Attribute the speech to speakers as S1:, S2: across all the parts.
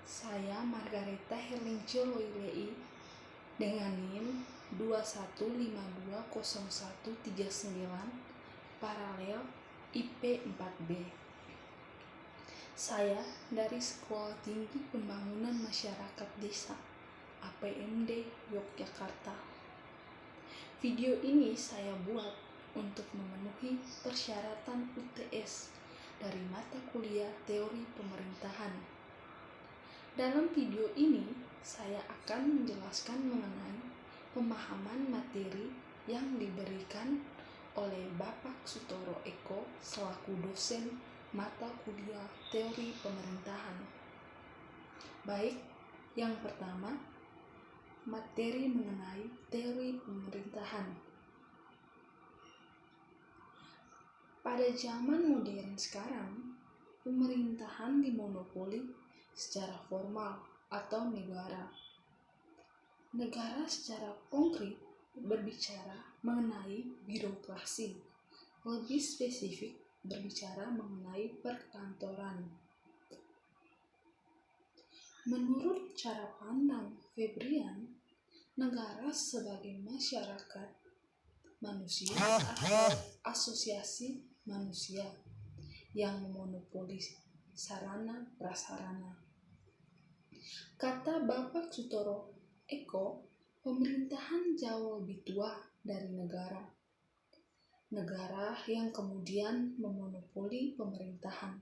S1: Saya Margareta Herlingco Loilei dengan NIM 21520139 paralel IP 4B. Saya dari Sekolah Tinggi Pembangunan Masyarakat Desa APMD Yogyakarta. Video ini saya buat untuk memenuhi persyaratan UTS dari mata kuliah Teori Pemerintahan. Dalam video ini, saya akan menjelaskan mengenai pemahaman materi yang diberikan oleh Bapak Sutoro Eko selaku dosen mata kuliah Teori Pemerintahan. Baik, yang pertama, materi mengenai teori pemerintahan. Pada zaman modern sekarang, pemerintahan dimonopoli secara formal atau negara. Negara secara konkret berbicara mengenai birokrasi, lebih spesifik berbicara mengenai perkantoran. Menurut cara pandang Febrian, negara sebagai masyarakat manusia atau asosiasi manusia yang memonopoli sarana prasarana. Kata Bapak Sutoro Eko, pemerintahan jauh lebih tua dari negara. Negara yang kemudian memonopoli pemerintahan.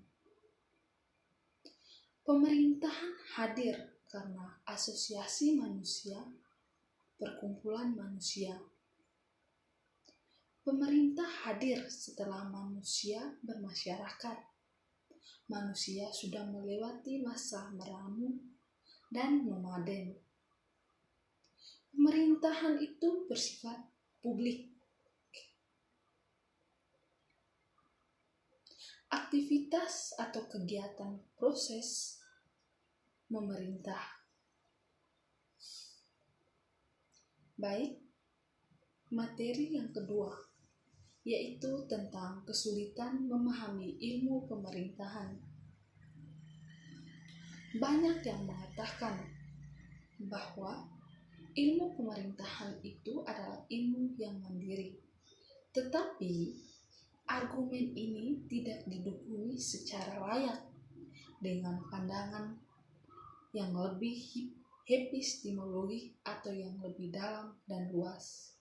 S1: Pemerintahan hadir karena asosiasi manusia, perkumpulan manusia. Pemerintah hadir setelah manusia bermasyarakat. Manusia sudah melewati masa meramu dan nomaden. Pemerintahan itu bersifat publik. Aktivitas atau kegiatan proses memerintah. Baik, materi yang kedua, yaitu tentang kesulitan memahami ilmu pemerintahan. Banyak yang mengatakan bahwa ilmu pemerintahan itu adalah ilmu yang mandiri. Tetapi, argumen ini tidak didukung secara layak dengan pandangan yang lebih epistemologi atau yang lebih dalam dan luas.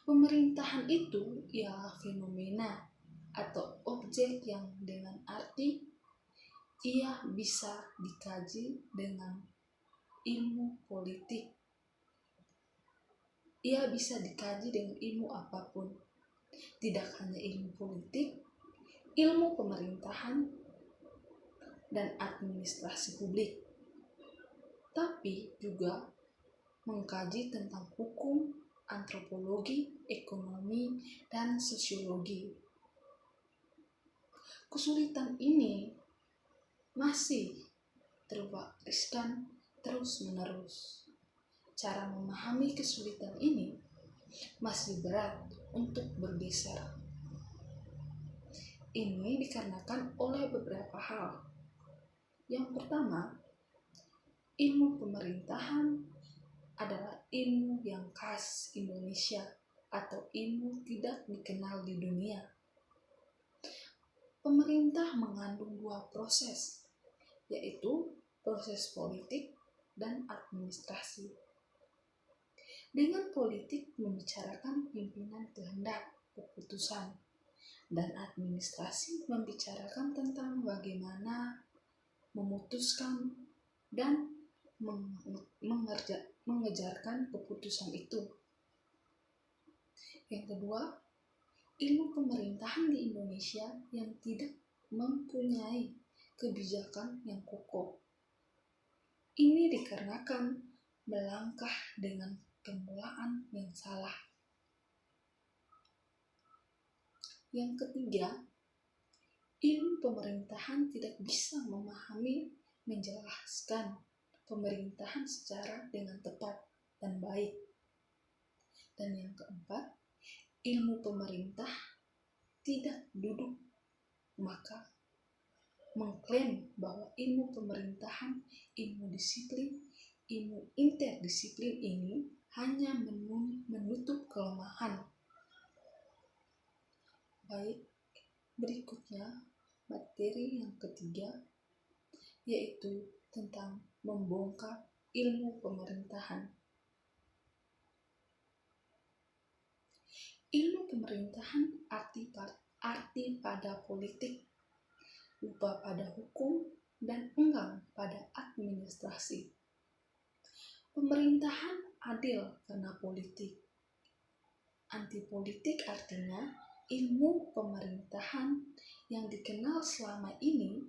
S1: Pemerintahan itu ialah fenomena atau objek yang dengan arti ia bisa dikaji dengan ilmu politik. Ia bisa dikaji dengan ilmu apapun. Tidak hanya ilmu politik, ilmu pemerintahan, dan administrasi publik. Tapi juga mengkaji tentang hukum, antropologi, ekonomi, dan sosiologi. Kesulitan ini masih terwariskan terus-menerus. Cara memahami kesulitan ini masih berat untuk bergeser. Ini dikarenakan oleh beberapa hal. Yang pertama, ilmu pemerintahan adalah ilmu yang khas Indonesia atau ilmu tidak dikenal di dunia. Pemerintah mengandung dua proses, yaitu proses politik dan administrasi. Dengan politik membicarakan pimpinan kehendak keputusan, dan administrasi membicarakan tentang bagaimana memutuskan dan mengejarkan keputusan itu. Yang kedua, ilmu pemerintahan di Indonesia yang tidak mempunyai kebijakan yang kokoh. Ini dikarenakan melangkah dengan kemulaan yang salah. Yang ketiga, ilmu pemerintahan tidak bisa memahami, menjelaskan pemerintahan secara dengan tepat dan baik. Dan yang keempat, ilmu pemerintah tidak duduk, maka mengklaim bahwa ilmu pemerintahan, ilmu disiplin, ilmu interdisiplin ini hanya menutup kelemahan. Baik, berikutnya materi yang ketiga, yaitu tentang membongkar ilmu pemerintahan. Ilmu pemerintahan arti pada politik, lupa pada hukum, dan enggan pada administrasi. Pemerintahan adil karena politik. Anti politik artinya ilmu pemerintahan yang dikenal selama ini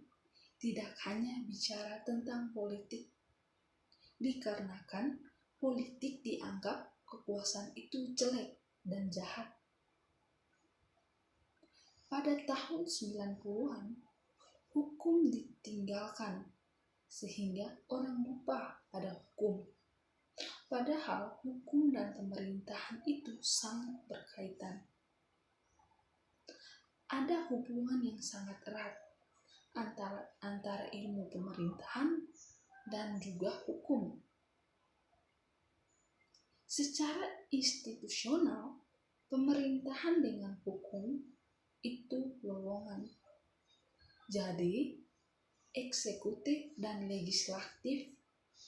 S1: tidak hanya bicara tentang politik, dikarenakan politik dianggap kekuasaan itu jelek dan jahat. Pada tahun 90-an, hukum ditinggalkan sehingga orang lupa pada hukum. Padahal hukum dan pemerintahan itu sangat berkaitan. Ada hubungan yang sangat erat antara ilmu pemerintahan dan juga hukum. Secara institusional, pemerintahan dengan hukum itu lowongan. Jadi, eksekutif dan legislatif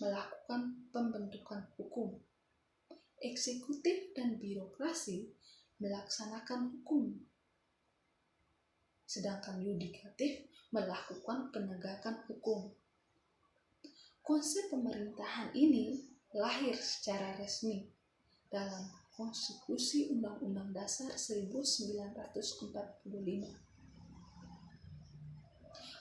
S1: melakukan pembentukan hukum. Eksekutif dan birokrasi melaksanakan hukum. Sedangkan yudikatif melakukan penegakan hukum. Konsep pemerintahan ini lahir secara resmi dalam Konstitusi Undang-Undang Dasar 1945.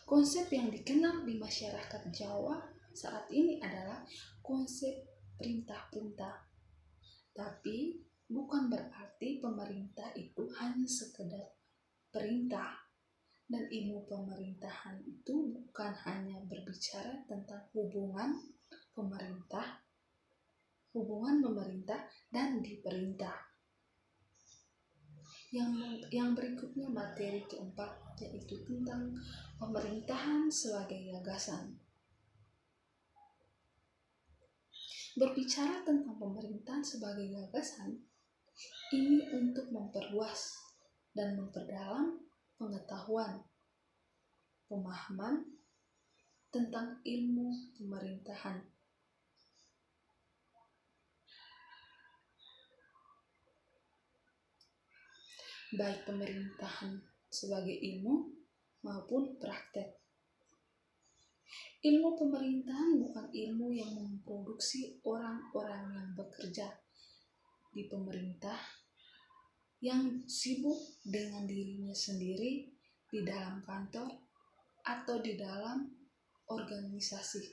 S1: Konsep yang dikenal di masyarakat Jawa saat ini adalah konsep perintah-perintah. Tapi bukan berarti pemerintah itu hanya sekedar perintah. Dan ilmu pemerintahan itu bukan hanya berbicara tentang hubungan pemerintah dan diperintah. Yang berikutnya materi keempat, yaitu tentang pemerintahan sebagai gagasan. Berbicara tentang pemerintahan sebagai gagasan, ini untuk memperluas dan memperdalam pengetahuan, pemahaman tentang ilmu pemerintahan. Baik pemerintahan sebagai ilmu maupun praktek. Ilmu pemerintahan bukan ilmu yang memproduksi orang-orang yang bekerja di pemerintah yang sibuk dengan dirinya sendiri di dalam kantor atau di dalam organisasi.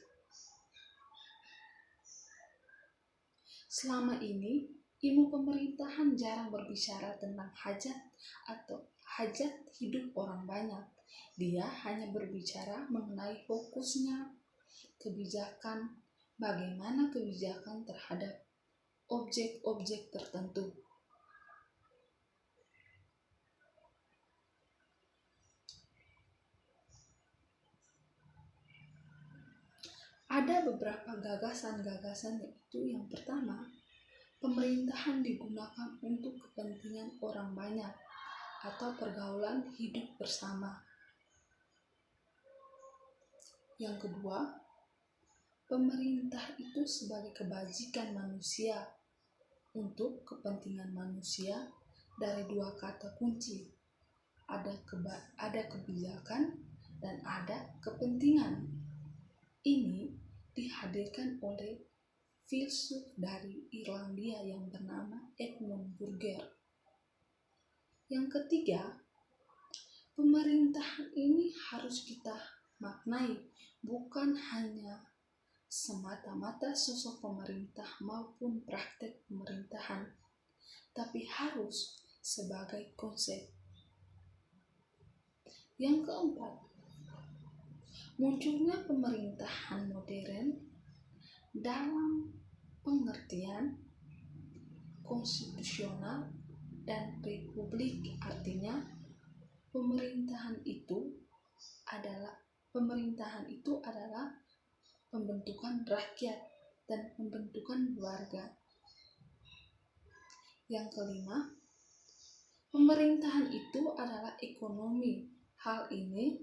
S1: Selama ini, ilmu pemerintahan jarang berbicara tentang hajat atau hajat hidup orang banyak. Dia hanya berbicara mengenai fokusnya kebijakan, bagaimana kebijakan terhadap objek-objek tertentu. Ada beberapa gagasan-gagasan, yaitu yang pertama, pemerintahan digunakan untuk kepentingan orang banyak atau pergaulan hidup bersama. Yang kedua, pemerintah itu sebagai kebajikan manusia untuk kepentingan manusia dari dua kata kunci. Ada kebijakan dan ada kepentingan. Ini dihadirkan oleh filsuf dari Irlandia yang bernama Edmund Burger. Yang ketiga, pemerintahan ini harus kita maknai bukan hanya semata-mata sosok pemerintah maupun praktek pemerintahan, tapi harus sebagai konsep. Yang keempat, munculnya pemerintahan modern dalam pengertian konstitusional dan republik, artinya pemerintahan itu adalah pemerintahan itu adalah pembentukan rakyat dan pembentukan warga. Yang kelima, pemerintahan itu adalah ekonomi. Hal ini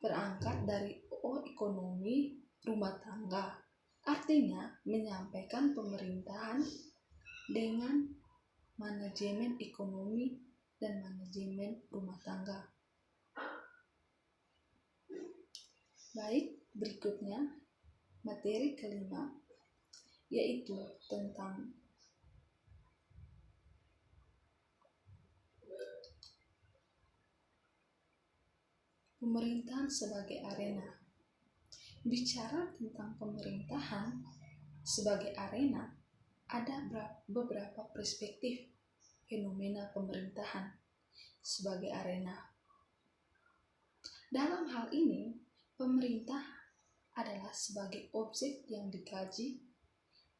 S1: berangkat dari ekonomi rumah tangga. Artinya menyampaikan pemerintahan dengan manajemen ekonomi dan manajemen rumah tangga. Baik, berikutnya materi kelima yaitu tentang pemerintahan sebagai arena. Bicara tentang pemerintahan sebagai arena, ada beberapa perspektif fenomena pemerintahan sebagai arena. Dalam hal ini, pemerintah adalah sebagai objek yang dikaji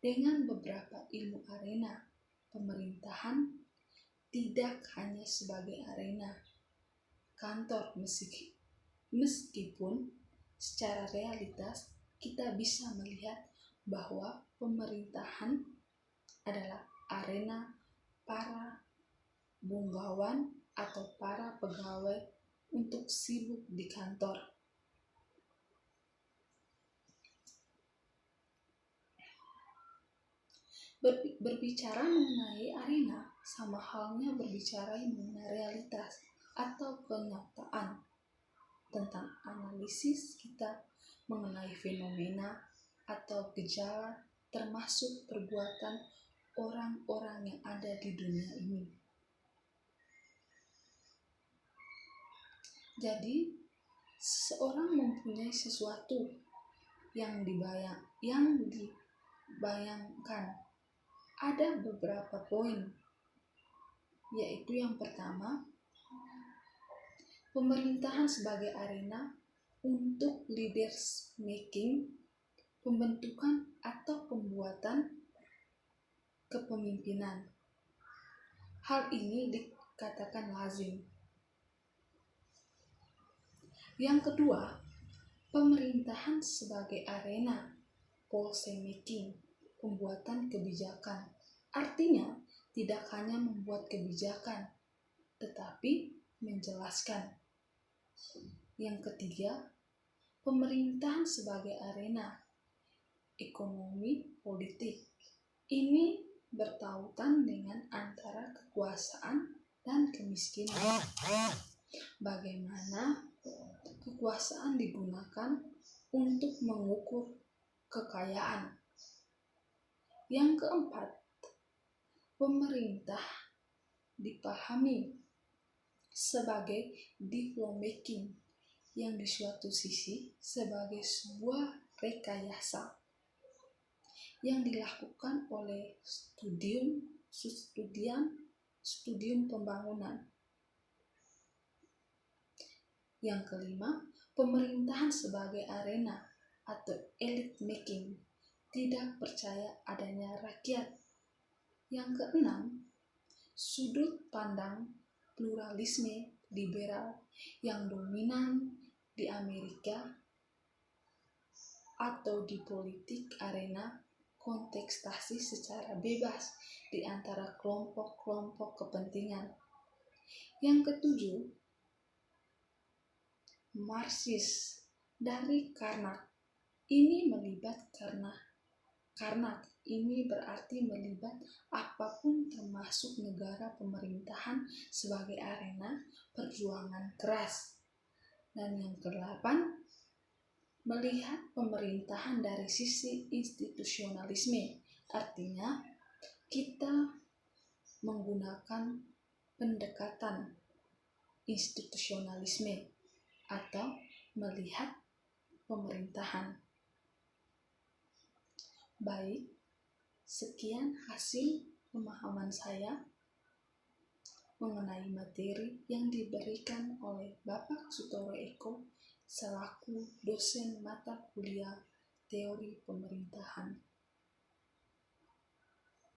S1: dengan beberapa ilmu arena pemerintahan, tidak hanya sebagai arena kantor, meskipun secara realitas kita bisa melihat bahwa pemerintahan adalah arena para bunggawan atau para pegawai untuk sibuk di kantor. Berbicara mengenai arena sama halnya berbicara mengenai realitas atau kenyataan tentang analisis kita mengenai fenomena atau gejala termasuk perbuatan orang-orang yang ada di dunia ini. Jadi, seseorang mempunyai sesuatu yang dibayangkan. Ada beberapa poin, yaitu yang pertama, pemerintahan sebagai arena untuk leaders making, pembentukan atau pembuatan kepemimpinan. Hal ini dikatakan lazim. Yang kedua, pemerintahan sebagai arena policy making, pembuatan kebijakan. Artinya, tidak hanya membuat kebijakan, tetapi menjelaskan. Yang ketiga, pemerintahan sebagai arena ekonomi politik. Ini bertautan dengan antara kekuasaan dan kemiskinan. Bagaimana kekuasaan digunakan untuk mengukur kekayaan. Yang keempat, pemerintah dipahami sebagai diplomaking, yang di suatu sisi sebagai sebuah rekayasa yang dilakukan oleh studium pembangunan. Yang kelima, pemerintahan sebagai arena atau elite making, tidak percaya adanya rakyat. Yang keenam, sudut pandang pluralisme liberal yang dominan di Amerika atau di politik arena kontestasi secara bebas di antara kelompok-kelompok kepentingan. Yang ketujuh, Marxis dari Karnak. Ini ini berarti melibat apapun termasuk negara pemerintahan sebagai arena perjuangan keras. Dan yang kedelapan, melihat pemerintahan dari sisi institusionalisme. Artinya kita menggunakan pendekatan institusionalisme atau melihat pemerintahan. Baik, sekian hasil pemahaman saya mengenai materi yang diberikan oleh Bapak Sutoro Eko selaku dosen mata kuliah teori pemerintahan.